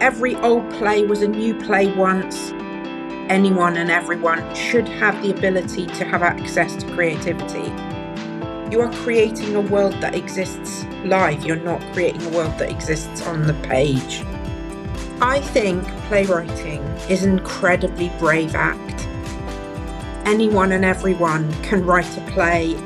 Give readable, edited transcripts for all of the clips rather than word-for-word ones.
Every old play was a new play once. Anyone and everyone should have the ability to have access to creativity. You are creating a world that exists live. You're not creating a world that exists on the page. I think playwriting is an incredibly brave act. Anyone and everyone can write a play.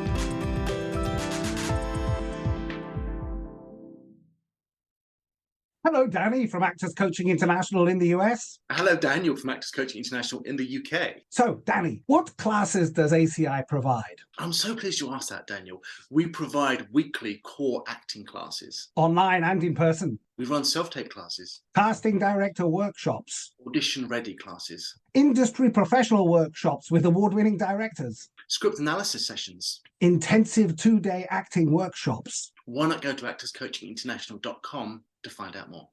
Hello, Danny from Actors Coaching International in the US. Hello, Daniel from Actors Coaching International in the UK. So, Danny, what classes does ACI provide? I'm so pleased you asked that, Daniel. We provide weekly core acting classes. Online and in person? We run self-tape classes. Casting director workshops? Audition-ready classes. Industry professional workshops with award-winning directors? Script analysis sessions. Intensive 2-day acting workshops? Why not go to actorscoachinginternational.com to find out more.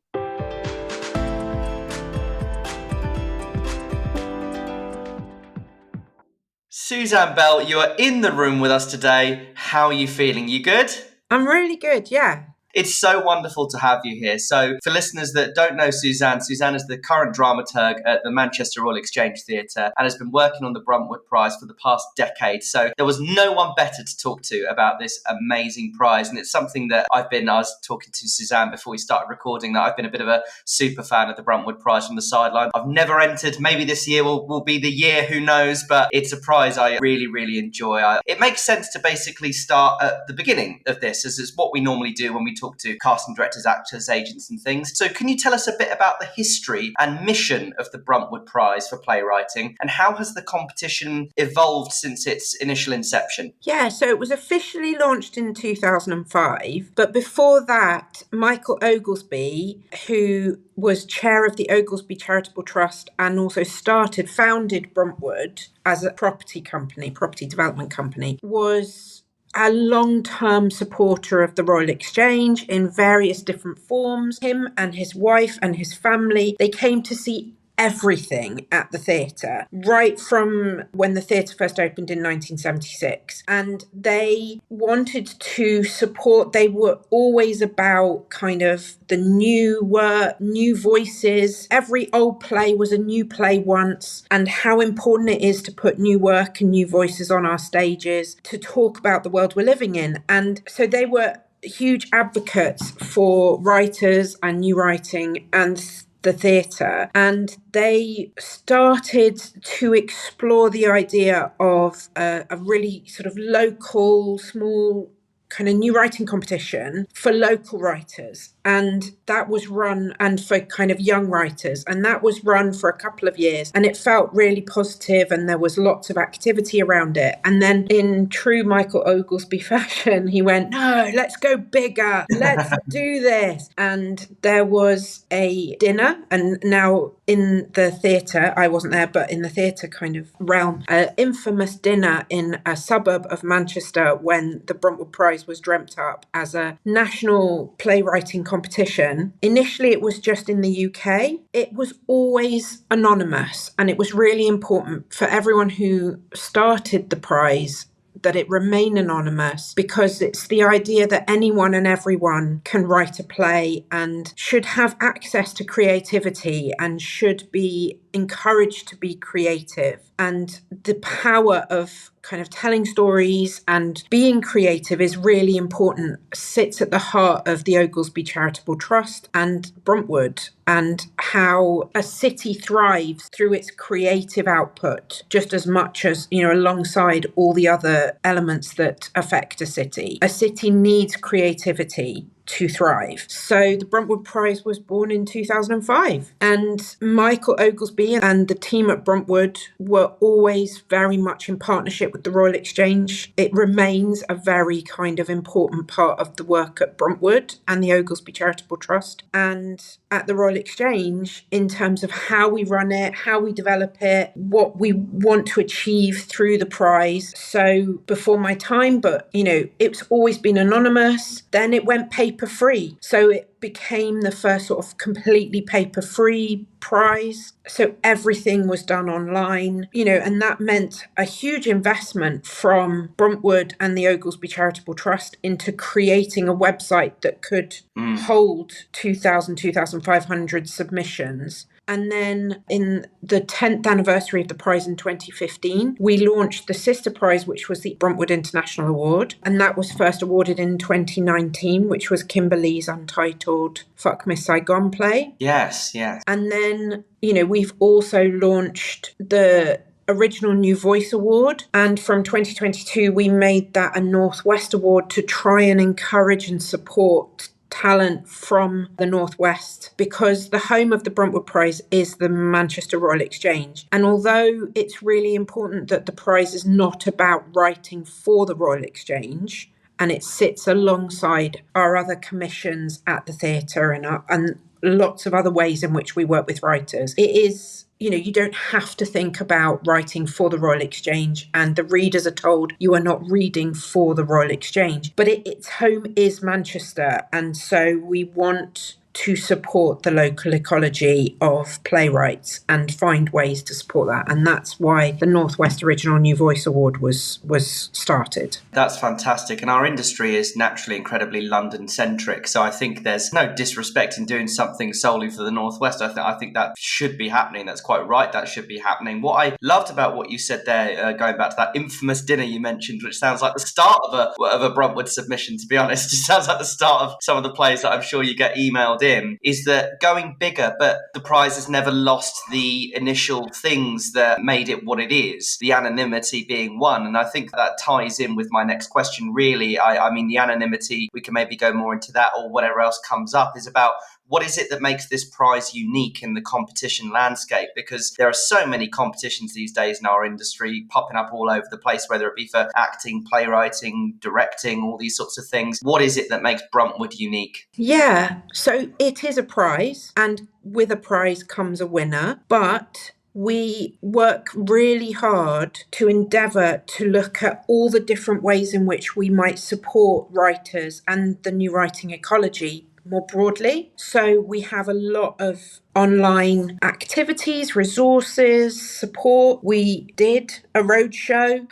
Suzanne Bell, you are in the room with us today. How are you feeling? You good? I'm really good, yeah. It's so wonderful to have you here. So for listeners that don't know Suzanne, Suzanne is the current dramaturg at the Manchester Royal Exchange Theatre and has been working on the Bruntwood Prize for the past decade. So there was no one better to talk to about this amazing prize. And it's something that I was talking to Suzanne before we started recording, that I've been a bit of a super fan of the Bruntwood Prize from the sideline. I've never entered. Maybe this year will be the year, who knows? But it's a prize I really, really enjoy. It makes sense to basically start at the beginning of this, as is what we normally do when we talk to casting directors, actors, agents and things. So can you tell us a bit about the history and mission of the Bruntwood Prize for playwriting, and how has the competition evolved since its initial inception? Yeah, so it was officially launched in 2005, but before that, Michael Oglesby, who was chair of the Oglesby Charitable Trust and also founded Bruntwood as a property development company, was a long-term supporter of the Royal Exchange in various different forms. Him and his wife and his family, they came to see everything at the theatre, right from when the theatre first opened in 1976. And they wanted to support, they were always about kind of the new work, new voices. Every old play was a new play once, and how important it is to put new work and new voices on our stages to talk about the world we're living in. And so they were huge advocates for writers and new writing and the theatre, and they started to explore the idea of a really sort of local, small kind of new writing competition for local writers. And that was run, and for kind of young writers, and that was run for a couple of years, and it felt really positive and there was lots of activity around it. And then in true Michael Oglesby fashion, he went, no, let's go bigger, let's do this. And there was a dinner, and now in the theatre, I wasn't there, but in the theatre kind of realm, an infamous dinner in a suburb of Manchester when the Bruntwood Prize was dreamt up as a national playwriting competition. Initially, it was just in the UK. It was always anonymous, and it was really important for everyone who started the prize that it remain anonymous, because it's the idea that anyone and everyone can write a play and should have access to creativity and should be encouraged to be creative. And the power of kind of telling stories and being creative is really important, sits at the heart of the Oglesby Charitable Trust and Bruntwood, and how a city thrives through its creative output, just as much as, alongside all the other elements that affect a city. A city needs creativity to thrive. So the Bruntwood Prize was born in 2005, and Michael Oglesby and the team at Bruntwood were always very much in partnership with the Royal Exchange. It remains a very kind of important part of the work at Bruntwood and the Oglesby Charitable Trust and at the Royal Exchange in terms of how we run it, how we develop it, what we want to achieve through the prize. So before my time, but it's always been anonymous. Then it went paper paper-free. So it became the first sort of completely paper-free prize. So everything was done online, and that meant a huge investment from Bruntwood and the Oglesby Charitable Trust into creating a website that could hold 2,500 submissions. And then in the 10th anniversary of the prize in 2015, we launched the sister prize, which was the Bruntwood International Award. And that was first awarded in 2019, which was Kimberly's untitled Fuck Miss Saigon play. Yes. And then, we've also launched the Original New Voice Award. And from 2022, we made that a Northwest Award to try and encourage and support talent from the Northwest, because the home of the Bruntwood Prize is the Manchester Royal Exchange. And although it's really important that the prize is not about writing for the Royal Exchange, and it sits alongside our other commissions at the theatre and lots of other ways in which we work with writers, it is, you don't have to think about writing for the Royal Exchange, and the readers are told you are not reading for the Royal Exchange. But its home is Manchester, and so we want to support the local ecology of playwrights and find ways to support that. And that's why the Northwest Original New Voice Award was started. That's fantastic. And our industry is naturally incredibly London-centric. So I think there's no disrespect in doing something solely for the Northwest. I think that should be happening. That's quite right. That should be happening. What I loved about what you said there, going back to that infamous dinner you mentioned, which sounds like the start of a Bruntwood submission, to be honest. It sounds like the start of some of the plays that I'm sure you get emailed in, is that going bigger, but the prize has never lost the initial things that made it what it is, the anonymity being one. And I think that ties in with my next question, really. I mean, the anonymity, we can maybe go more into that, or whatever else comes up, is about what is it that makes this prize unique in the competition landscape? Because there are so many competitions these days in our industry popping up all over the place, whether it be for acting, playwriting, directing, all these sorts of things. What is it that makes Bruntwood unique? Yeah, so it is a prize, and with a prize comes a winner, but we work really hard to endeavour to look at all the different ways in which we might support writers and the new writing ecology more broadly. So we have a lot of online activities, resources, support. We did a roadshow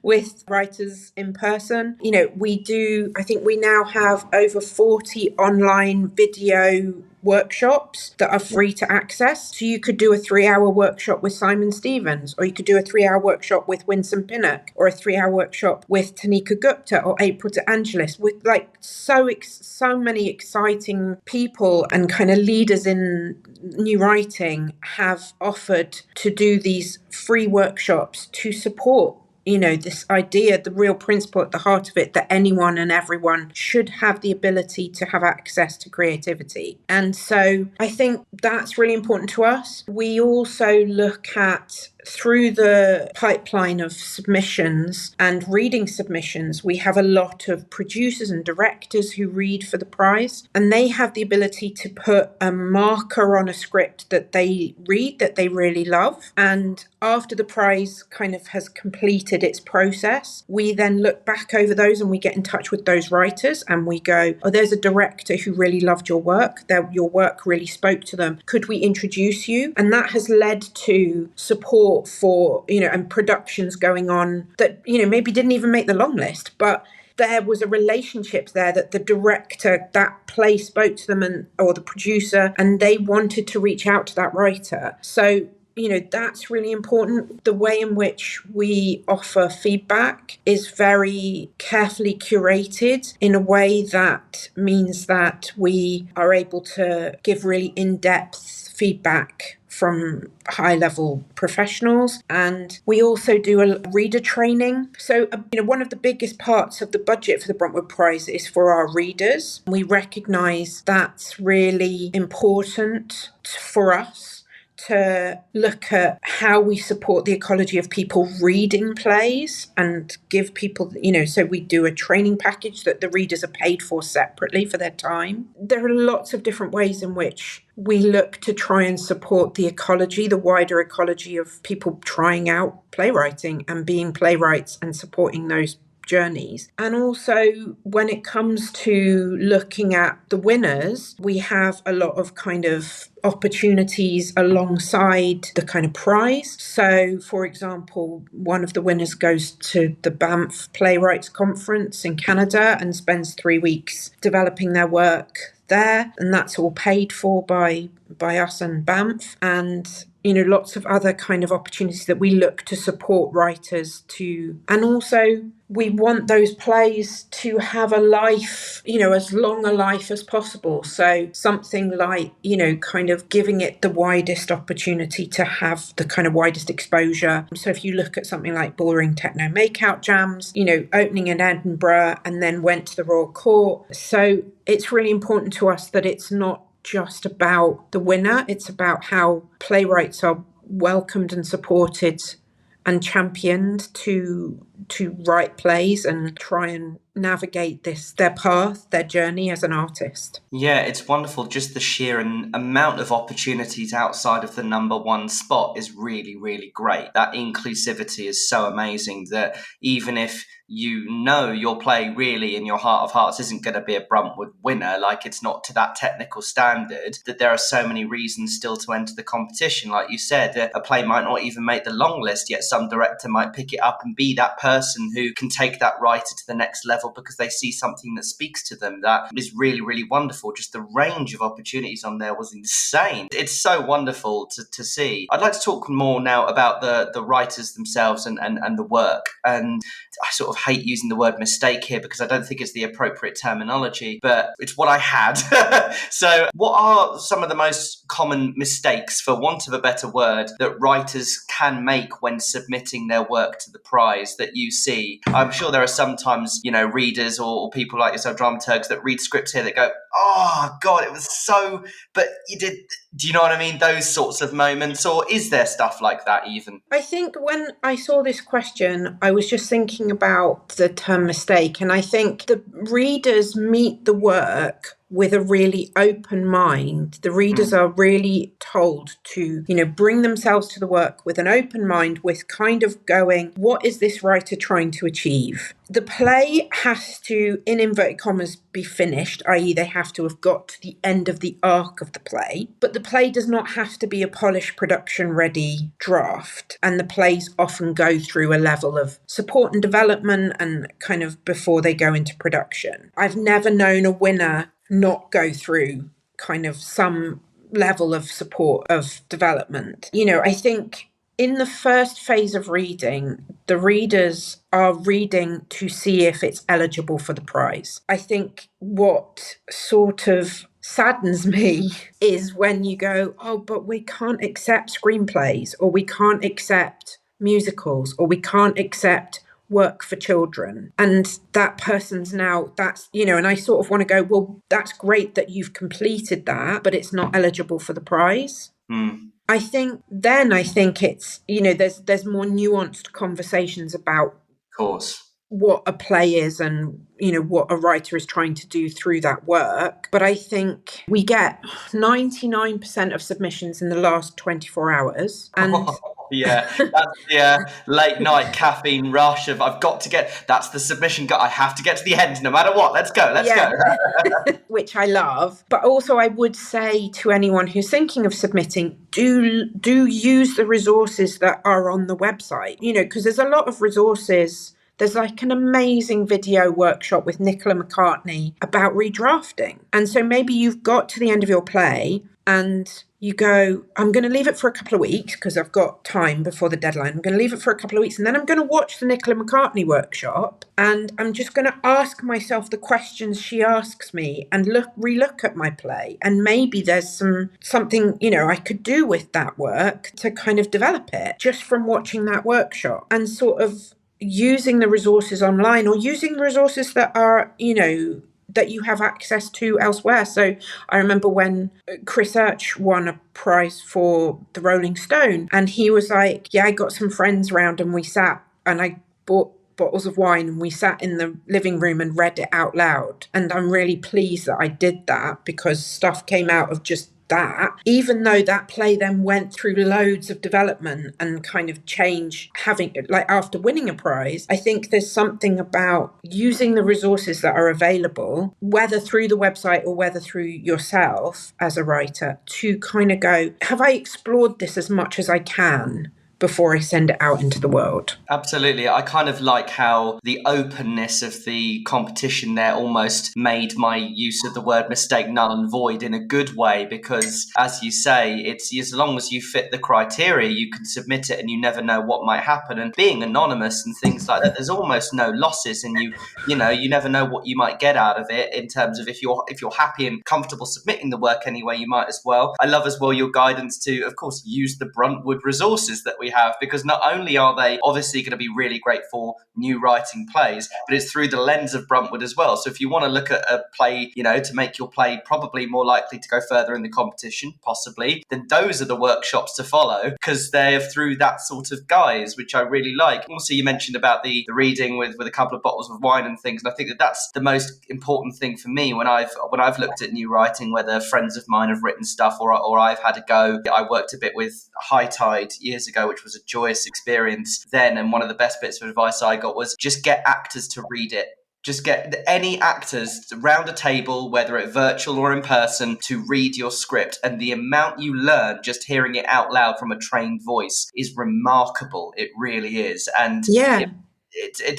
with writers in person. I think we now have over 40 online video workshops that are free to access. So you could do a 3-hour workshop with Simon Stevens, or you could do a 3-hour workshop with Winsome Pinnock, or a 3-hour workshop with Tanika Gupta or April De Angelis, with so many exciting people and kind of leaders in new writing have offered to do these free workshops to support this idea, the real principle at the heart of it, that anyone and everyone should have the ability to have access to creativity. And so I think that's really important to us. We also look at, through the pipeline of submissions and reading submissions, we have a lot of producers and directors who read for the prize, and they have the ability to put a marker on a script that they read, that they really love. And after the prize kind of has completed its process, we then look back over those and we get in touch with those writers and we go, oh, there's a director who really loved your work. Your work really spoke to them. Could we introduce you? And that has led to support for, and productions going on that, maybe didn't even make the long list, but there was a relationship there that the director, that play spoke to them or the producer, and they wanted to reach out to that writer. So, that's really important. The way in which we offer feedback is very carefully curated in a way that means that we are able to give really in-depth feedback from high-level professionals. And we also do a reader training. So, one of the biggest parts of the budget for the Bruntwood Prize is for our readers. We recognise that's really important for us to look at how we support the ecology of people reading plays and give people, so we do a training package that the readers are paid for separately for their time. There are lots of different ways in which we look to try and support the ecology, the wider ecology of people trying out playwriting and being playwrights and supporting those journeys. And also when it comes to looking at the winners, we have a lot of kind of opportunities alongside the kind of prize. So, for example, one of the winners goes to the Banff Playwrights Conference in Canada and spends 3 weeks developing their work there, and that's all paid for by us and Banff. And lots of other kind of opportunities that we look to support writers to. And also we want those plays to have a life, as long a life as possible. So something like, kind of giving it the widest opportunity to have the kind of widest exposure. So if you look at something like Bullring Techno Makeout Jams, opening in Edinburgh and then went to the Royal Court. So it's really important to us that it's not just about the winner, it's about how playwrights are welcomed and supported and championed to write plays and try and navigate their path, their journey as an artist. Yeah, it's wonderful. Just the sheer amount of opportunities outside of the number one spot is really, really great. That inclusivity is so amazing that even if your play really in your heart of hearts isn't going to be a Bruntwood winner, like it's not to that technical standard, that there are so many reasons still to enter the competition. Like you said, a play might not even make the long list, yet some director might pick it up and be that person who can take that writer to the next level because they see something that speaks to them. That is really, really wonderful. Just the range of opportunities on there was insane. It's so wonderful to see. I'd like to talk more now about the writers themselves and the work. And I sort of hate using the word mistake here because I don't think it's the appropriate terminology, but it's what I had. So what are some of the most common mistakes, for want of a better word, that writers can make when submitting their work to the prize that you see? I'm sure there are sometimes, readers or people like yourself, dramaturgs, that read scripts here that go, oh God, it was so, but you did, do you know what I mean? Those sorts of moments, or is there stuff like that even? I think when I saw this question, I was just thinking about the term mistake. And I think the readers meet the work with a really open mind. The readers are really told to, bring themselves to the work with an open mind, with kind of going, what is this writer trying to achieve? The play has to, in inverted commas, be finished, i.e. they have to have got to the end of the arc of the play. But the play does not have to be a polished production-ready draft. And the plays often go through a level of support and development and kind of before they go into production. I've never known a winner not go through kind of some level of support of development. I think in the first phase of reading, the readers are reading to see if it's eligible for the prize. I think what sort of saddens me is when you go, oh, but we can't accept screenplays, or we can't accept musicals, or we can't accept work for children. And that person's now, that's, and I sort of want to go, well, that's great that you've completed that, but it's not eligible for the prize. I think it's, there's more nuanced conversations about, of course, what a play is and, what a writer is trying to do through that work. But I think we get 99% of submissions in the last 24 hours. And yeah, that's the late night caffeine rush of I've got to get, that's the submission, I have to get to the end no matter what. Let's go. Which I love. But also I would say to anyone who's thinking of submitting, do use the resources that are on the website, because there's a lot of resources. There's like an amazing video workshop with Nicola McCartney about redrafting. And so maybe you've got to the end of your play and you go, I'm going to leave it for a couple of weeks because I've got time before the deadline. I'm going to leave it for a couple of weeks and then I'm going to watch the Nicola McCartney workshop and I'm just going to ask myself the questions she asks me and relook at my play. And maybe there's something, I could do with that work to kind of develop it just from watching that workshop and sort of using the resources online or using resources that are, that you have access to elsewhere. So I remember when Chris Urch won a prize for the Rolling Stone and he was like, I got some friends round and we sat and I bought bottles of wine and we sat in the living room and read it out loud. And I'm really pleased that I did that because stuff came out of just that, even though that play then went through loads of development and kind of change, having, like, after winning a prize, I think there's something about using the resources that are available, whether through the website or whether through yourself as a writer, to kind of go, have I explored this as much as I can before I send it out into the world? Absolutely. I kind of like how the openness of the competition there almost made my use of the word mistake null and void in a good way, because as you say, it's as long as you fit the criteria, you can submit it and you never know what might happen. And being anonymous and things like that, there's almost no losses, and you never know what you might get out of it in terms of if you're happy and comfortable submitting the work anyway, you might as well. I love as well your guidance to, of course, use the Bruntwood resources that we have, because not only are they obviously going to be really great for new writing plays, but it's through the lens of Bruntwood as well. So if you want to look at a play, to make your play probably more likely to go further in the competition, possibly, then those are the workshops to follow, because they're through that sort of guise, which I really like. Also, you mentioned about the reading with a couple of bottles of wine and things, and I think that's the most important thing for me when I've looked at new writing, whether friends of mine have written stuff or I've had a go. I worked a bit with High Tide years ago, which was a joyous experience then, and one of the best bits of advice I got was just get actors to read it. Just get any actors around a table, whether it's virtual or in person, to read your script. And the amount you learn just hearing it out loud from a trained voice is remarkable. It really is. And yeah.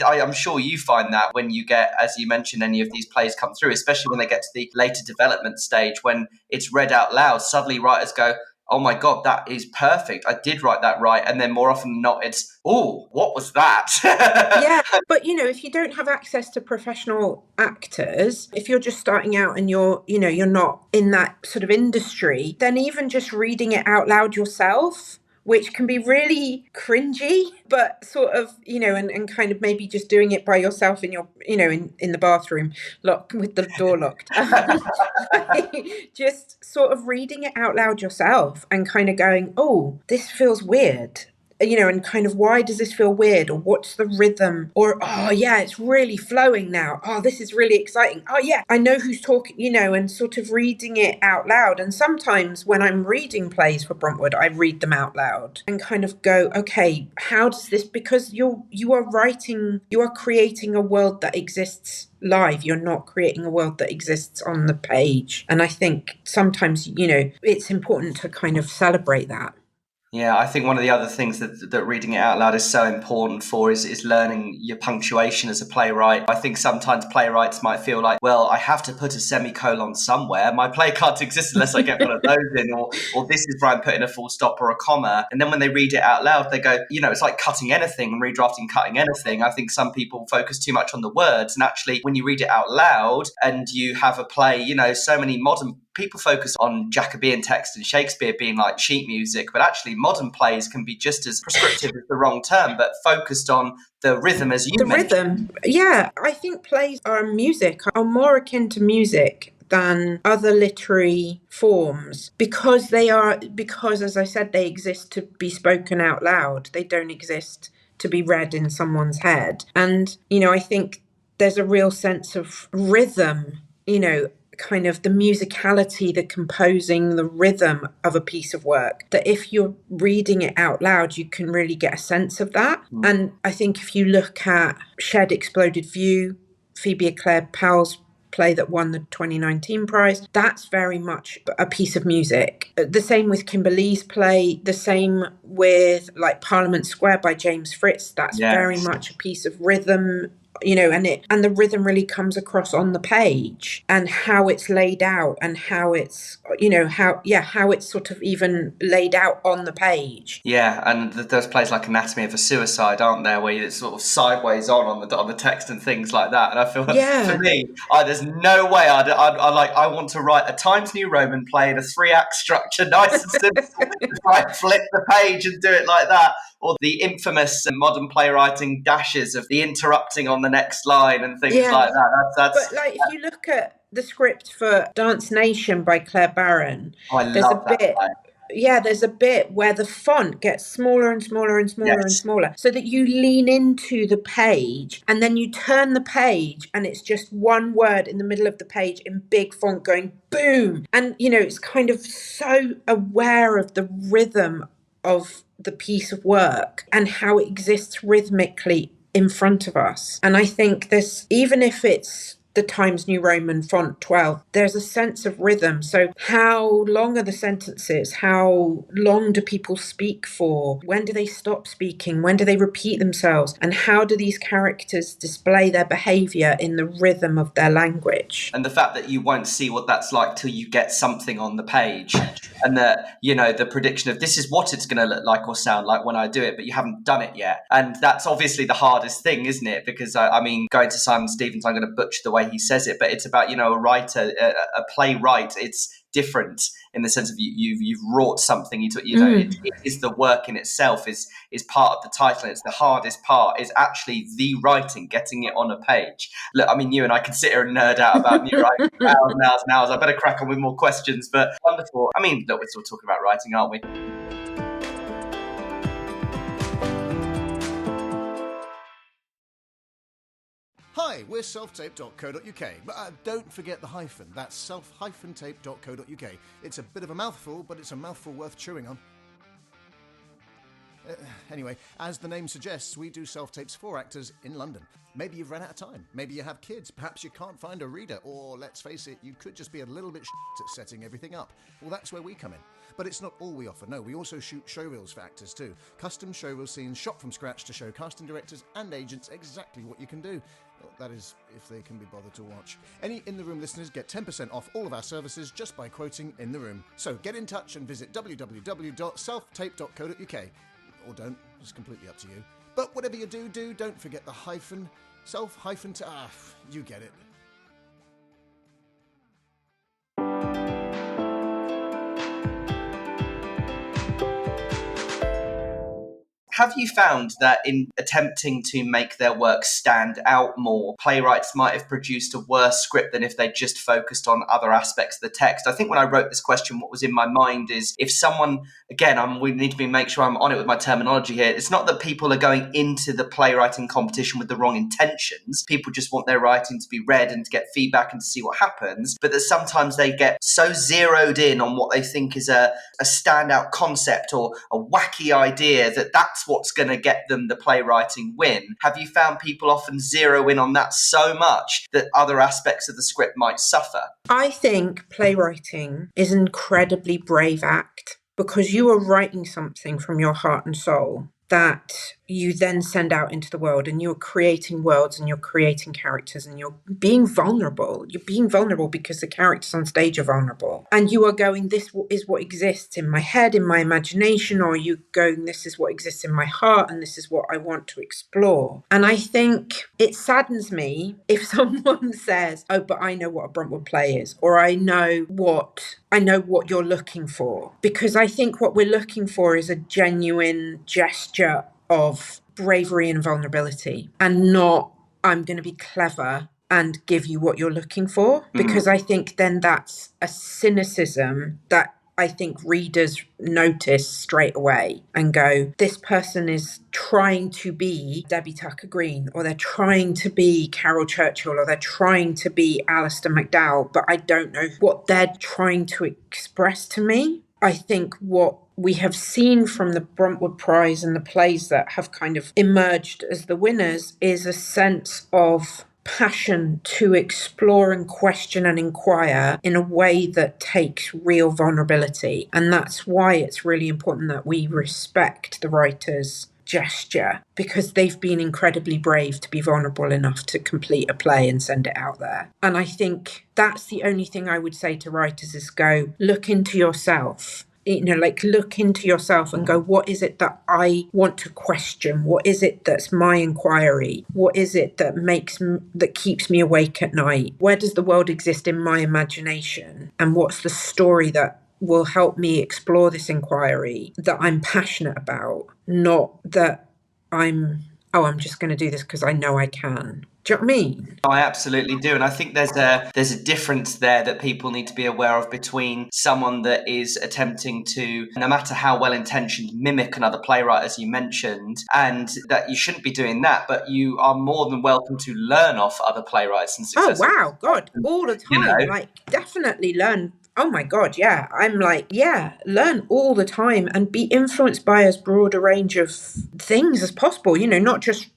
I'm sure you find that when you get, as you mentioned, any of these plays come through, especially when they get to the later development stage, when it's read out loud, suddenly writers go, oh my God, that is perfect. I did write that right. And then more often than not, it's, oh, what was that? Yeah, but if you don't have access to professional actors, if you're just starting out and you're not in that sort of industry, then even just reading it out loud yourself, which can be really cringy, but sort of, and kind of maybe just doing it by yourself in your, in the bathroom, with the door locked. Just sort of reading it out loud yourself and kind of going, oh, this feels weird. And kind of, why does this feel weird? Or what's the rhythm? Or, oh yeah, it's really flowing now. Oh, this is really exciting. Oh yeah, I know who's talking, and sort of reading it out loud. And sometimes when I'm reading plays for Bruntwood, I read them out loud and kind of go, okay, how does this, because you are creating a world that exists live. You're not creating a world that exists on the page. And I think sometimes, it's important to kind of celebrate that. Yeah, I think one of the other things that reading it out loud is so important for is learning your punctuation as a playwright. I think sometimes playwrights might feel like, well, I have to put a semicolon somewhere. My play can't exist unless I get one of those in, or this is where I'm putting a full stop or a comma. And then when they read it out loud, they go, it's like cutting anything and redrafting cutting anything. I think some people focus too much on the words. And actually, when you read it out loud and you have a play, so many modern people focus on Jacobean text and Shakespeare being like sheet music, but actually modern plays can be just as prescriptive as the wrong term, but focused on the rhythm, as you mentioned. Rhythm. Yeah, I think plays are more akin to music than other literary forms because as I said, they exist to be spoken out loud. They don't exist to be read in someone's head. And, I think there's a real sense of rhythm, kind of the musicality, the composing, the rhythm of a piece of work, that if you're reading it out loud, you can really get a sense of that. And I think if you look at Shed Exploded View, Phoebe Eclair Powell's play that won the 2019 prize, that's very much a piece of music. The same with Kimberly's play, the same with like Parliament Square by James Fritz, that's very much a piece of rhythm, and the rhythm really comes across on the page and how it's laid out and how it's, how it's sort of even laid out on the page. Yeah, and there's plays like Anatomy of a Suicide, aren't there, where it's sort of sideways on the text and things like that. And I feel for me, there's no way I want to write a Times New Roman play in a 3-act structure, nice and simple, flip the page and do it like that. Or the infamous modern playwriting dashes of the interrupting on the next line and things like that. But if you look at the script for Dance Nation by Claire Barron, there's a bit. there's a bit where the font gets smaller and smaller and smaller and smaller, so that you lean into the page and then you turn the page and it's just one word in the middle of the page in big font going boom. And, it's kind of so aware of the rhythm of the piece of work and how it exists rhythmically in front of us. And I think this, even if it's the Times New Roman font 12, there's a sense of rhythm. So how long are the sentences? How long do people speak for? When do they stop speaking? When do they repeat themselves? And how do these characters display their behaviour in the rhythm of their language? And the fact that you won't see what that's like till you get something on the page, and the prediction of this is what it's going to look like or sound like when I do it, but you haven't done it yet. And that's obviously the hardest thing, isn't it? Because going to Simon Stevens, I'm going to butcher the way he says it, but it's about, a writer, a playwright. It's different in the sense of you've wrought something. It is the work in itself is part of the title. And it's the hardest part is actually the writing, getting it on a page. Look, you and I can sit here and nerd out about new writing for hours and hours and hours. I better crack on with more questions, but wonderful. Look, we're still talking about writing, aren't we? Hi, we're selftape.co.uk, but don't forget the hyphen. That's self-tape.co.uk. It's a bit of a mouthful, but it's a mouthful worth chewing on. Anyway, as the name suggests, we do self-tapes for actors in London. Maybe you've run out of time. Maybe you have kids. Perhaps you can't find a reader. Or, let's face it, you could just be a little bit at setting everything up. Well, that's where we come in. But it's not all we offer. No, we also shoot showreels for actors too. Custom showreel scenes shot from scratch to show casting directors and agents exactly what you can do. Well, that is, if they can be bothered to watch. Any In The Room listeners get 10% off all of our services just by quoting In The Room. So get in touch and visit www.selftape.co.uk. Or don't, it's completely up to you. But whatever you do, don't forget the hyphen. You get it. Have you found that in attempting to make their work stand out more, playwrights might have produced a worse script than if they just focused on other aspects of the text? I think when I wrote this question, what was in my mind is if someone, again, we need to make sure I'm on it with my terminology here. It's not that people are going into the playwriting competition with the wrong intentions. People just want their writing to be read and to get feedback and to see what happens. But that sometimes they get so zeroed in on what they think is a standout concept or a wacky idea that's what's going to get them the playwriting win. Have you found people often zero in on that so much that other aspects of the script might suffer? I think playwriting is an incredibly brave act because you are writing something from your heart and soul that you then send out into the world, and you're creating worlds and you're creating characters and you're being vulnerable. You're being vulnerable because the characters on stage are vulnerable. And you are going, this is what exists in my head, in my imagination, or you going, this is what exists in my heart and this is what I want to explore. And I think it saddens me if someone says, oh, but I know what a Bruntwood play is, or I know what you're looking for. Because I think what we're looking for is a genuine gesture of bravery and vulnerability, and not I'm going to be clever and give you what you're looking for. Because I think then that's a cynicism that I think readers notice straight away and go, this person is trying to be Debbie Tucker Green, or they're trying to be Carol Churchill, or they're trying to be Alistair McDowell, but I don't know what they're trying to express to me. I think what we have seen from the Bruntwood Prize and the plays that have kind of emerged as the winners is a sense of passion to explore and question and inquire in a way that takes real vulnerability. And that's why it's really important that we respect the writer's gesture, because they've been incredibly brave to be vulnerable enough to complete a play and send it out there. And I think that's the only thing I would say to writers is go, look into yourself. Look into yourself and go, what is it that I want to question? What is it that's my inquiry? What is it that keeps me awake at night? Where does the world exist in my imagination? And what's the story that will help me explore this inquiry that I'm passionate about? Not that I'm just going to do this because I know I can. Do you know what I mean? I absolutely do, and I think there's a difference there that people need to be aware of between someone that is attempting to, no matter how well intentioned, mimic another playwright, as you mentioned, and that you shouldn't be doing that, but you are more than welcome to learn off other playwrights and Oh, successful. wow, God, all the time. You know? Like, definitely learn. Oh my God, yeah. I'm like, yeah, learn all the time and be influenced by as broad a range of things as possible. You know, not just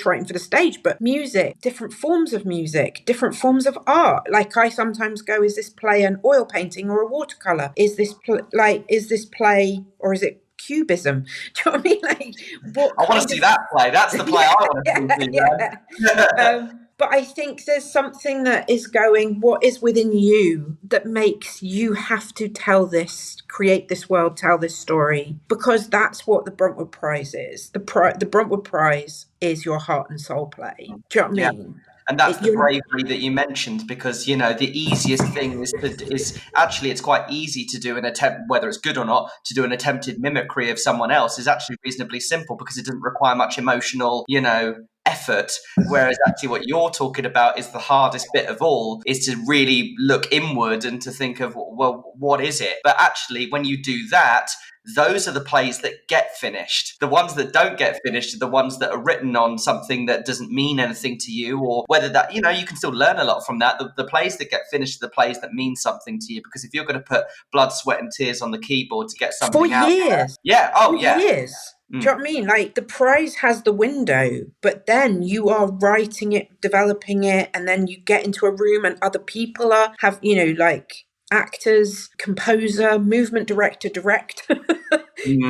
writing for the stage, but music, different forms of music, different forms of art. Like, I sometimes go, is this play an oil painting or a watercolor? Is this play or is it cubism? Do you know what I mean? Like, what I want to see that play. That's the play I want to see. But I think there's something that is going, what is within you that makes you have to tell this, create this world, tell this story, because that's what the Bruntwood Prize is. The Bruntwood Prize is your heart and soul play. Do you know what I mean? And that's the bravery that you mentioned, because, you know, the easiest thing is actually, it's quite easy to do an attempt, whether it's good or not, to do an attempted mimicry of someone else is actually reasonably simple because it doesn't require much emotional, you know, effort. Whereas actually what you're talking about is the hardest bit of all, is to really look inward and to think of, well, what is it? But actually, when you do that, those are the plays that get finished. The ones that don't get finished are the ones that are written on something that doesn't mean anything to you, or whether that, you know, you can still learn a lot from that. The plays that get finished are the plays that mean something to you, because if you're going to put blood, sweat and tears on the keyboard to get something for out years. there, Years. Do you know what I mean? Like, the prize has the window, but then you are writing it, developing it, and then you get into a room and other people have, you know, like actors, composer, movement director,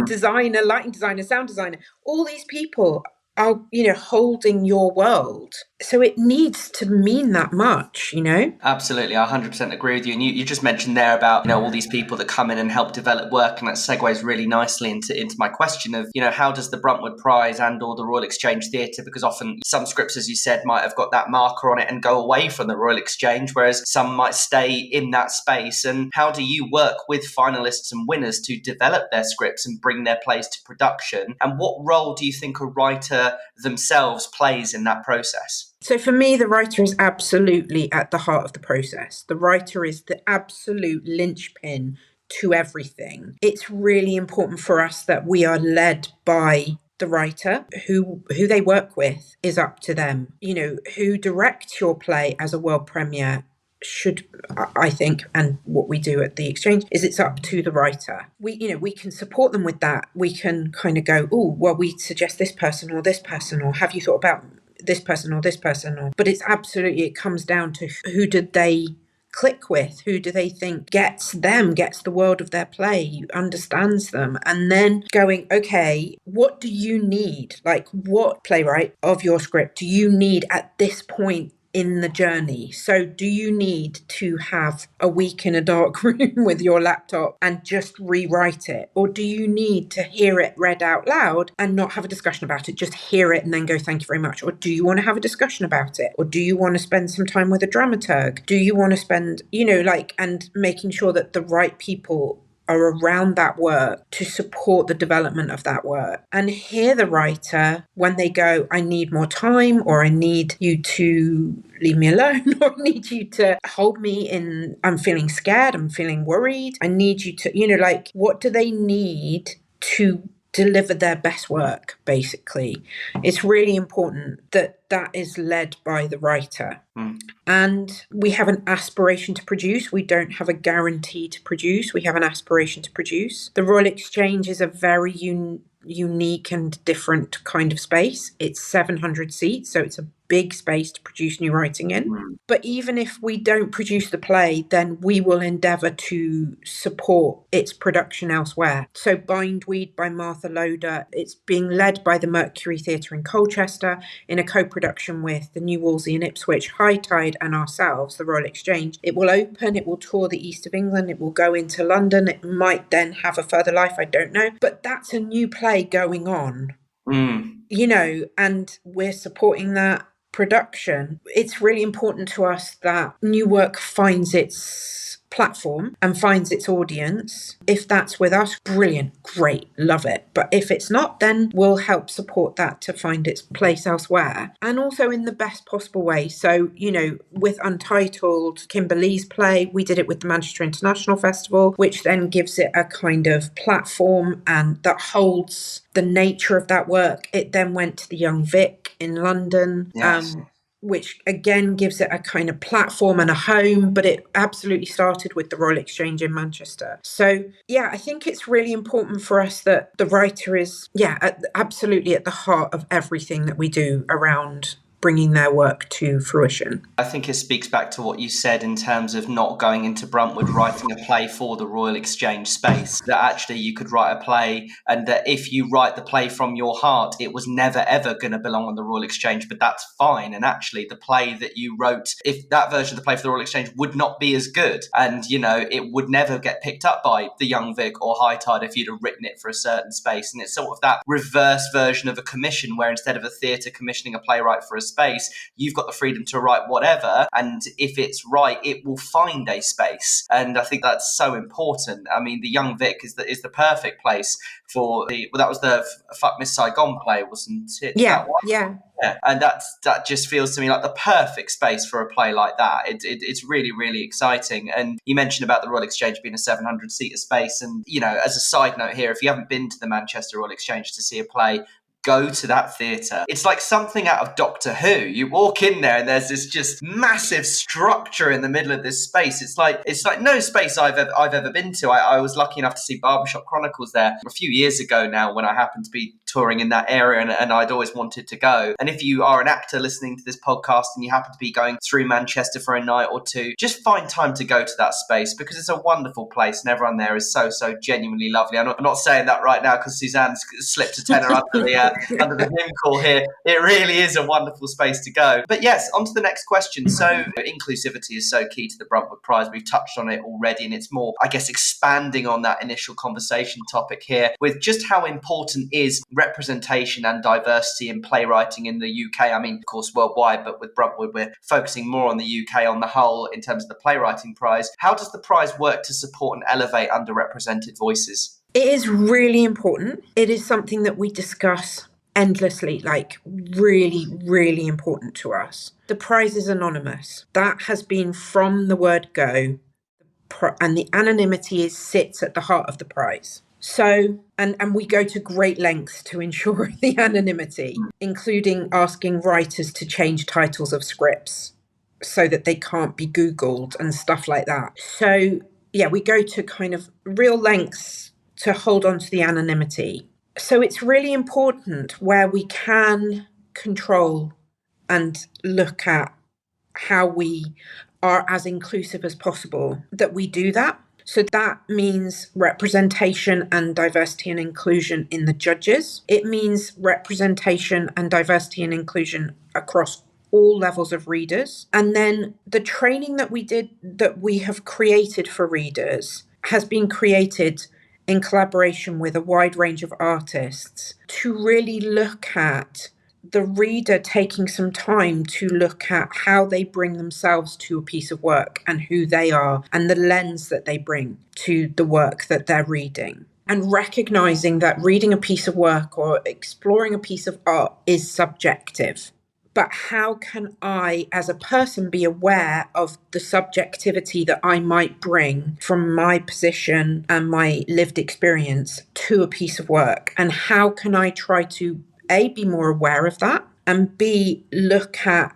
designer, lighting designer, sound designer. All these people are, you know, holding your world. So it needs to mean that much, you know? Absolutely, I 100% agree with you. And you just mentioned there about, you know, all these people that come in and help develop work, and that segues really nicely into my question of, you know, how does the Bruntwood Prize and or the Royal Exchange Theatre, because often some scripts, as you said, might have got that marker on it and go away from the Royal Exchange, whereas some might stay in that space. And how do you work with finalists and winners to develop their scripts and bring their plays to production? And what role do you think a writer themselves plays in that process? So for me, the writer is absolutely at the heart of the process. The writer is the absolute linchpin to everything. It's really important for us that we are led by the writer. Who they work with is up to them. You know, who directs your play as a world premiere should, I think, and what we do at the Exchange is it's up to the writer. We can support them with that. We can kind of go, oh, well, we suggest this person, or have you thought about this person or this person? But it's absolutely, it comes down to who did they click with, who do they think gets the world of their play, understands them, and then going, okay, what do you need? Like, what playwright of your script do you need at this point in the journey? So do you need to have a week in a dark room with your laptop and just rewrite it? Or do you need to hear it read out loud and not have a discussion about it, just hear it and then go, thank you very much? Or do you want to have a discussion about it? Or do you want to spend some time with a dramaturg? Do you want to spend, you know, like, and making sure that the right people are around that work to support the development of that work, and hear the writer when they go, I need more time, or I need you to leave me alone, or I need you to hold me in, I'm feeling scared, I'm feeling worried, I need you to, you know, like, what do they need to deliver their best work, basically. It's really important that that is led by the writer. And we have an aspiration to produce. We don't have a guarantee to produce. We have an aspiration to produce. The Royal Exchange is a very unique and different kind of space. It's 700 seats, so it's a big space to produce new writing in. But even if we don't produce the play, then we will endeavour to support its production elsewhere. So Bindweed by Martha Loder, it's being led by the Mercury Theatre in Colchester in a co-production with the New Wolsey in Ipswich, High Tide and ourselves, the Royal Exchange. It will open, it will tour the east of England, it will go into London, it might then have a further life, I don't know. But that's a new play going on, you know, and we're supporting that production. It's really important to us that new work finds its platform and finds its audience. If that's with us, brilliant, great, love it. But if it's not, then we'll help support that to find its place elsewhere, and also in the best possible way. So, with Untitled, Kimberly's play, we did it with the Manchester International Festival, which then gives it a kind of platform and that holds the nature of that work. It then went to the Young Vic in London. Yes. Which again gives it a kind of platform and a home, but it absolutely started with the Royal Exchange in Manchester. So, yeah, I think it's really important for us that the writer is, absolutely at the heart of everything that we do around bringing their work to fruition. I think it speaks back to what you said in terms of not going into Bruntwood writing a play for the Royal Exchange space, that actually you could write a play, and that if you write the play from your heart, it was never ever going to belong on the Royal Exchange, but that's fine. And actually the play that you wrote, if that version of the play for the Royal Exchange would not be as good, and it would never get picked up by the Young Vic or High Tide if you'd have written it for a certain space. And it's sort of that reverse version of a commission, where instead of a theatre commissioning a playwright for a space, you've got the freedom to write whatever, and if it's right, it will find a space. And I think that's so important. I mean, the Young Vic is the perfect place for that was the Fuck Miss Saigon play, wasn't it? Yeah. And that just feels to me like the perfect space for a play like that. It's really, really exciting. And you mentioned about the Royal Exchange being a 700-seater space, and as a side note here, if you haven't been to the Manchester Royal Exchange to see a play, go to that theatre. It's like something out of Doctor Who. You walk in there and there's this just massive structure in the middle of this space. It's like no space I've ever been to. I was lucky enough to see Barbershop Chronicles there a few years ago now, when I happened to be touring in that area, and I'd always wanted to go. And if you are an actor listening to this podcast and you happen to be going through Manchester for a night or two, just find time to go to that space, because it's a wonderful place and everyone there is so genuinely lovely. I'm not saying that right now because Suzanne's slipped a tenner under the hymn call here. It really is a wonderful space to go. But yes, on to the next question. So inclusivity is so key to the Bruntwood Prize. We've touched on it already, and it's more, I guess, expanding on that initial conversation topic here with just how important is representation and diversity in playwriting in the UK. I mean, of course, worldwide, but with Bruntwood, we're focusing more on the UK on the whole in terms of the Playwriting Prize. How does the prize work to support and elevate underrepresented voices? It is really important. It is something that we discuss endlessly, like really, really important to us. The prize is anonymous. That has been from the word go, and the anonymity sits at the heart of the prize. So, and we go to great lengths to ensure the anonymity, including asking writers to change titles of scripts so that they can't be Googled and stuff like that. So, yeah, we go to kind of real lengths to hold on to the anonymity. So it's really important where we can control and look at how we are as inclusive as possible, that we do that. So that means representation and diversity and inclusion in the judges. It means representation and diversity and inclusion across all levels of readers. And then the training that we have created for readers has been created in collaboration with a wide range of artists to really look at the reader taking some time to look at how they bring themselves to a piece of work and who they are and the lens that they bring to the work that they're reading. And recognizing that reading a piece of work or exploring a piece of art is subjective. But how can I, as a person, be aware of the subjectivity that I might bring from my position and my lived experience to a piece of work? And how can I try to, A, be more aware of that, and B, look at,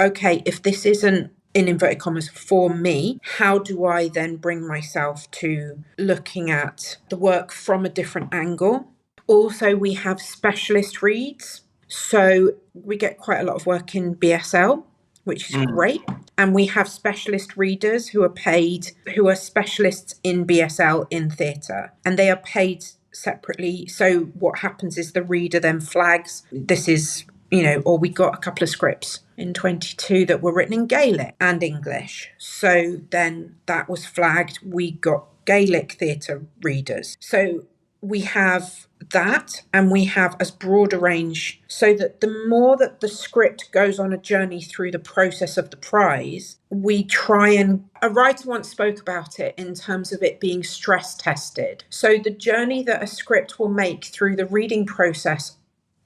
okay, if this isn't, in inverted commas, for me, how do I then bring myself to looking at the work from a different angle? Also, we have specialist reads. So we get quite a lot of work in BSL, which is great. And we have specialist readers who are paid, who are specialists in BSL in theatre, and they are paid separately. So what happens is the reader then flags, this is, or we got a couple of scripts in 22 that were written in Gaelic and English. So then that was flagged. We got Gaelic theatre readers. So we have that, and we have as broad a range, so that the more that the script goes on a journey through the process of the prize, we try and, a writer once spoke about it in terms of it being stress tested. So the journey that a script will make through the reading process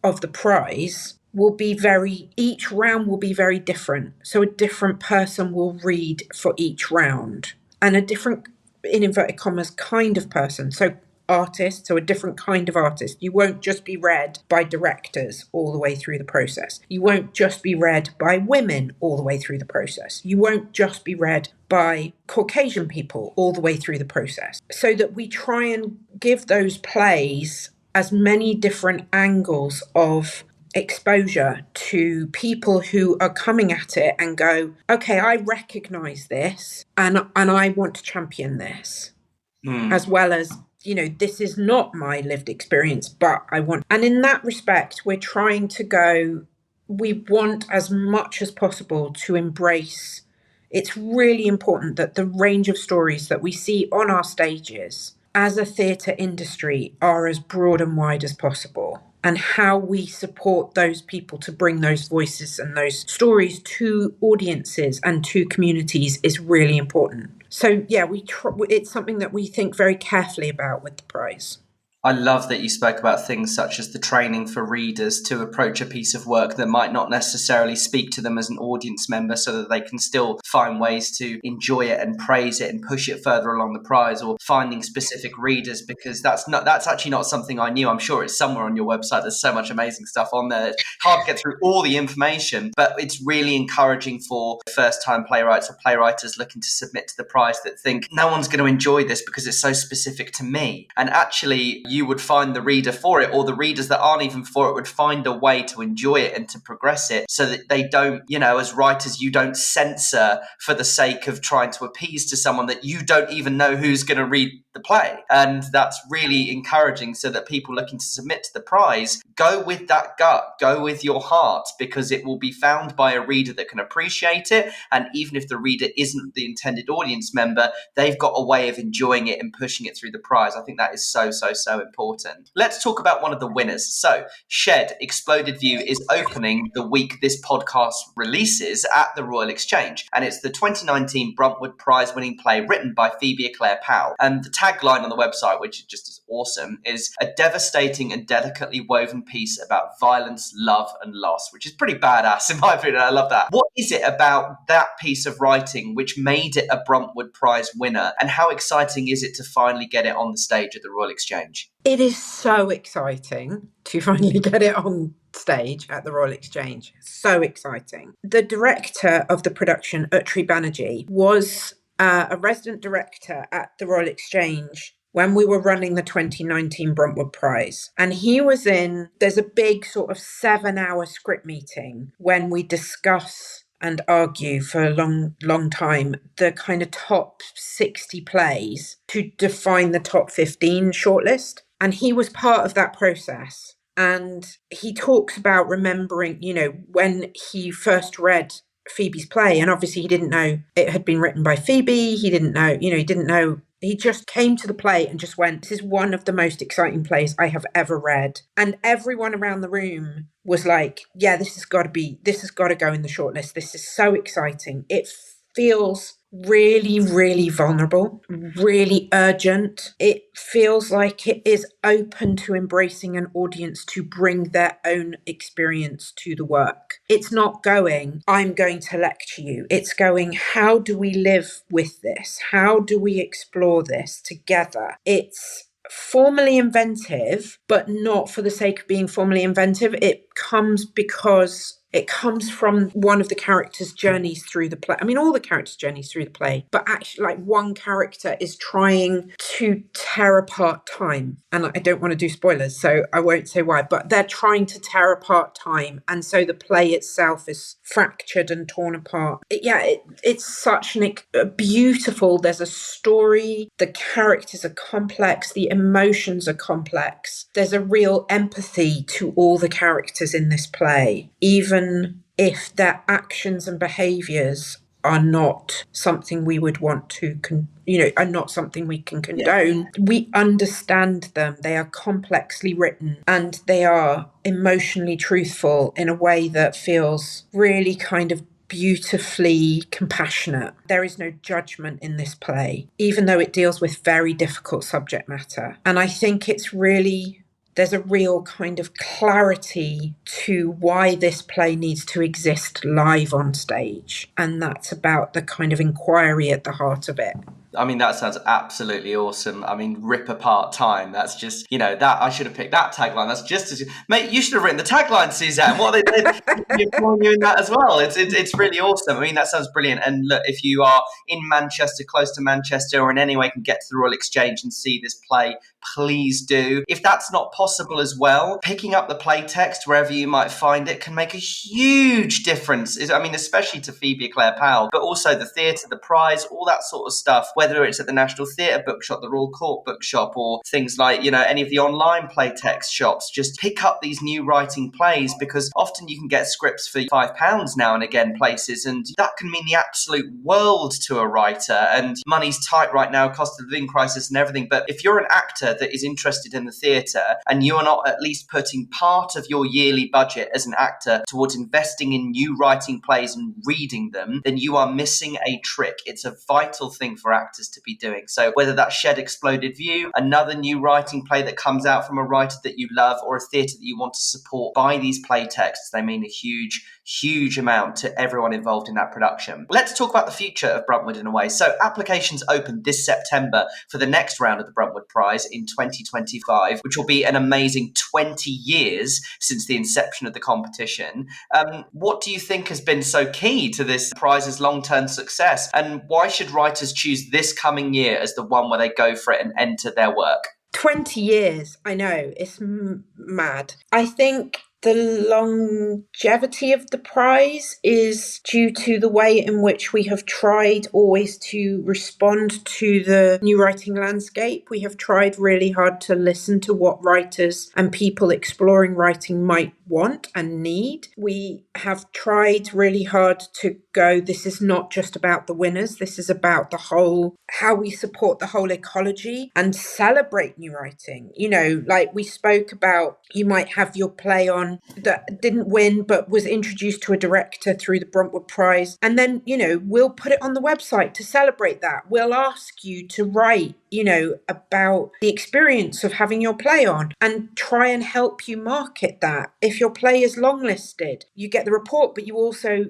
of the prize will be each round will be very different. So a different person will read for each round, and a different, in inverted commas, kind of person. So artist, so a different kind of artist. You won't just be read by directors all the way through the process. You won't just be read by women all the way through the process. You won't just be read by Caucasian people all the way through the process. So that we try and give those plays as many different angles of exposure to people who are coming at it and go, okay, I recognise this and I want to champion this. As well as, this is not my lived experience, but I want. And in that respect, we're trying to go, we want as much as possible to embrace. It's really important that the range of stories that we see on our stages as a theatre industry are as broad and wide as possible. And how we support those people to bring those voices and those stories to audiences and to communities is really important. So, yeah, it's something that we think very carefully about with the prize. I love that you spoke about things such as the training for readers to approach a piece of work that might not necessarily speak to them as an audience member, so that they can still find ways to enjoy it and praise it and push it further along the prize, or finding specific readers, because that's actually not something I knew. I'm sure it's somewhere on your website. There's so much amazing stuff on there. It's hard to get through all the information, but it's really encouraging for first-time playwrights or playwrights looking to submit to the prize that think, no one's going to enjoy this because it's so specific to me. And actually, you would find the reader for it, or the readers that aren't even for it would find a way to enjoy it and to progress it, so that they don't, as writers, you don't censor for the sake of trying to appease to someone that you don't even know who's going to read the play. And that's really encouraging, so that people looking to submit to the prize go with that gut, go with your heart, because it will be found by a reader that can appreciate it. And even if the reader isn't the intended audience member, they've got a way of enjoying it and pushing it through the prize. I think that is so important. Let's talk about one of the winners. So Shed Exploded View is opening the week this podcast releases at the Royal Exchange, and it's the 2019 Bruntwood Prize winning play written by Phoebe Claire Powell. And the tagline on the website, which just is awesome, is a devastating and delicately woven piece about violence, love and loss, which is pretty badass in my opinion. I love that. What is it about that piece of writing which made it a Bruntwood Prize winner, and how exciting is it to finally get it on the stage at the Royal Exchange? It is so exciting to finally get it on stage at the Royal Exchange. So exciting. The director of the production, Utri Banerjee, was a resident director at the Royal Exchange when we were running the 2019 Bruntwood Prize. And he was there's a big sort of 7-hour script meeting when we discuss and argue for a long time the kind of top 60 plays to define the top 15 shortlist. And he was part of that process. And he talks about remembering, when he first read Phoebe's play, and obviously he didn't know it had been written by Phoebe. He didn't know. He just came to the play and just went, this is one of the most exciting plays I have ever read. And everyone around the room was like, yeah, this has got to go in the shortlist. This is so exciting. It feels really, really vulnerable, really urgent. It feels like it is open to embracing an audience to bring their own experience to the work. It's not going, I'm going to lecture you. It's going, how do we live with this? How do we explore this together? It's formally inventive, but not for the sake of being formally inventive. It comes from one of the characters' journeys through the play. I mean, all the characters' journeys through the play, but actually, like, one character is trying to tear apart time. And I don't want to do spoilers, so I won't say why, but they're trying to tear apart time. And so the play itself is fractured and torn apart. It's such a beautiful, there's a story, the characters are complex, the emotions are complex. There's a real empathy to all the characters in this play, even if their actions and behaviours are not something we would want to are not something we can condone. We understand them. They are complexly written and they are emotionally truthful in a way that feels really kind of beautifully compassionate. There is no judgment in this play, even though it deals with very difficult subject matter. And I think there's a real kind of clarity to why this play needs to exist live on stage. And that's about the kind of inquiry at the heart of it. I mean, that sounds absolutely awesome. I mean, rip apart time. That's just, that I should have picked that tagline. That's just as, mate, you should have written the tagline, Suzanne. What are they calling you in that as well? It's really awesome. I mean, that sounds brilliant. And look, if you are in Manchester, close to Manchester, or in any way can get to the Royal Exchange and see this play, please do. If that's not possible as well, picking up the play text wherever you might find it can make a huge difference. I mean, especially to Phoebe Claire Powell, but also the theatre, the prize, all that sort of stuff, whether it's at the National Theatre Bookshop, the Royal Court Bookshop, or things like, any of the online play text shops. Just pick up these new writing plays, because often you can get scripts for £5 now and again places, and that can mean the absolute world to a writer. And money's tight right now, cost of living crisis and everything. But if you're an actor that is interested in the theatre and you are not at least putting part of your yearly budget as an actor towards investing in new writing plays and reading them, then you are missing a trick. It's a vital thing for actors to be doing. So whether that's Shed Exploded View, another new writing play that comes out from a writer that you love, or a theatre that you want to support, buy these play texts. They mean a huge amount to everyone involved in that production. Let's talk about the future of Bruntwood in a way. So applications open this September for the next round of the Bruntwood Prize in 2025, which will be an amazing 20 years since the inception of the competition. What do you think has been so key to this prize's long-term success, and why should writers choose this coming year as the one where they go for it and enter their work? 20 years, I know, it's mad. I think the longevity of the prize is due to the way in which we have tried always to respond to the new writing landscape. We have tried really hard to listen to what writers and people exploring writing might want and need. We have tried really hard to go, this is not just about the winners, this is about the whole, how we support the whole ecology and celebrate new writing. Like we spoke about, you might have your play on that didn't win but was introduced to a director through the Bruntwood Prize, and then we'll put it on the website to celebrate that. We'll ask you to write about the experience of having your play on and try and help you market that. If your play is longlisted, you get the report, but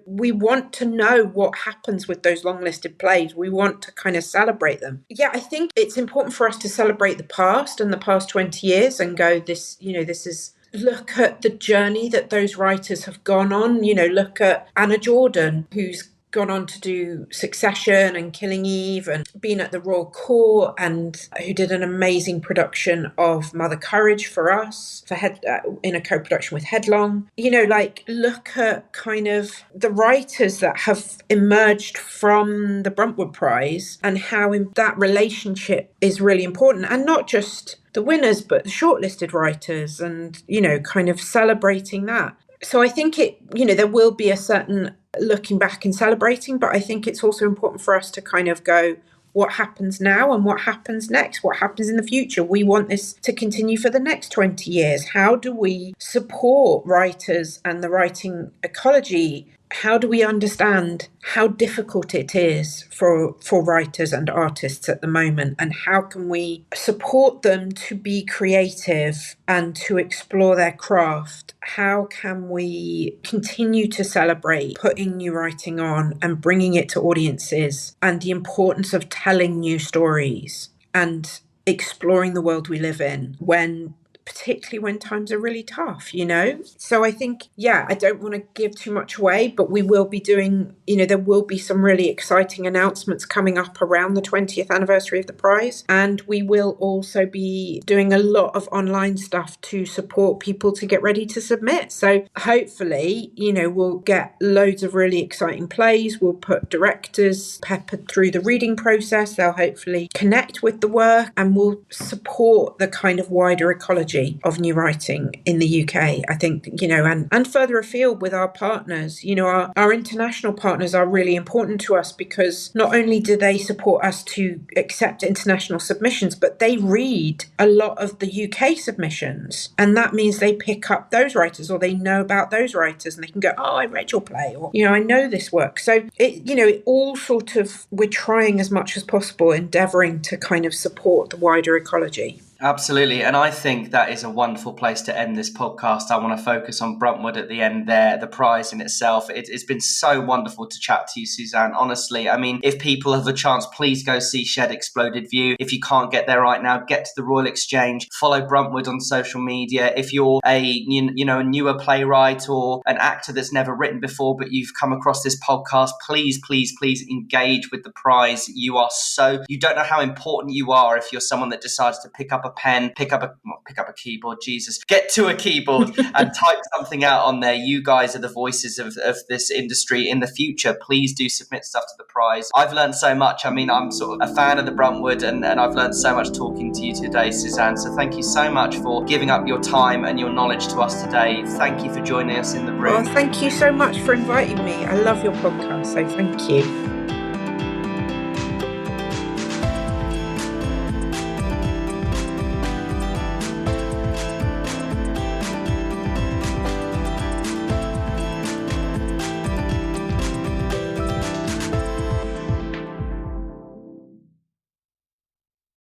we want to know what happens with those longlisted plays. We want to kind of celebrate them. Yeah, I think it's important for us to celebrate the past and the past 20 years and go, this is, look at the journey that those writers have gone on. Look at Anna Jordan, who's gone on to do Succession and Killing Eve and been at the Royal Court, and who did an amazing production of Mother Courage for us, in a co-production with Headlong. Look at kind of the writers that have emerged from the Bruntwood Prize and how that relationship is really important, and not just the winners, but the shortlisted writers, and, kind of celebrating that. So I think there will be a certain looking back and celebrating, but I think it's also important for us to kind of go, what happens now and what happens next? What happens in the future? We want this to continue for the next 20 years. How do we support writers and the writing ecology? How do we understand how difficult it is for writers and artists at the moment? And how can we support them to be creative and to explore their craft? How can we continue to celebrate putting new writing on and bringing it to audiences, and the importance of telling new stories and exploring the world we live in, particularly when times are really tough, So I think, I don't want to give too much away, but we will be doing, there will be some really exciting announcements coming up around the 20th anniversary of the prize. And we will also be doing a lot of online stuff to support people to get ready to submit. So hopefully, we'll get loads of really exciting plays. We'll put directors peppered through the reading process. They'll hopefully connect with the work, and we'll support the kind of wider ecology ecology of new writing in the UK. I think, and further afield with our partners, our international partners are really important to us, because not only do they support us to accept international submissions, but they read a lot of the UK submissions. And that means they pick up those writers, or they know about those writers, and they can go, oh, I read your play, or, I know this work. So it all sort of, we're trying as much as possible, endeavouring to kind of support the wider ecology. Absolutely. And I think that is a wonderful place to end this podcast. I want to focus on Bruntwood at the end there, the prize in itself. It's been so wonderful to chat to you, Suzanne. Honestly, I mean, if people have a chance, please go see Shed Exploded View. If you can't get there right now, get to the Royal Exchange, follow Bruntwood on social media. If you're a newer playwright or an actor that's never written before, but you've come across this podcast, please engage with the prize. You don't know how important you are if you're someone that decides to pick up a pen, pick up a keyboard, get to a keyboard and type something out on there. You guys are the voices of this industry in the future. Please do submit stuff to the prize. I've learned so much. I mean, I'm sort of a fan of the Bruntwood, and I've learned so much talking to you today, Suzanne. So thank you so much for giving up your time and your knowledge to us today. Thank you for joining us in the room. Well, thank you so much for inviting me. I love your podcast, so thank you.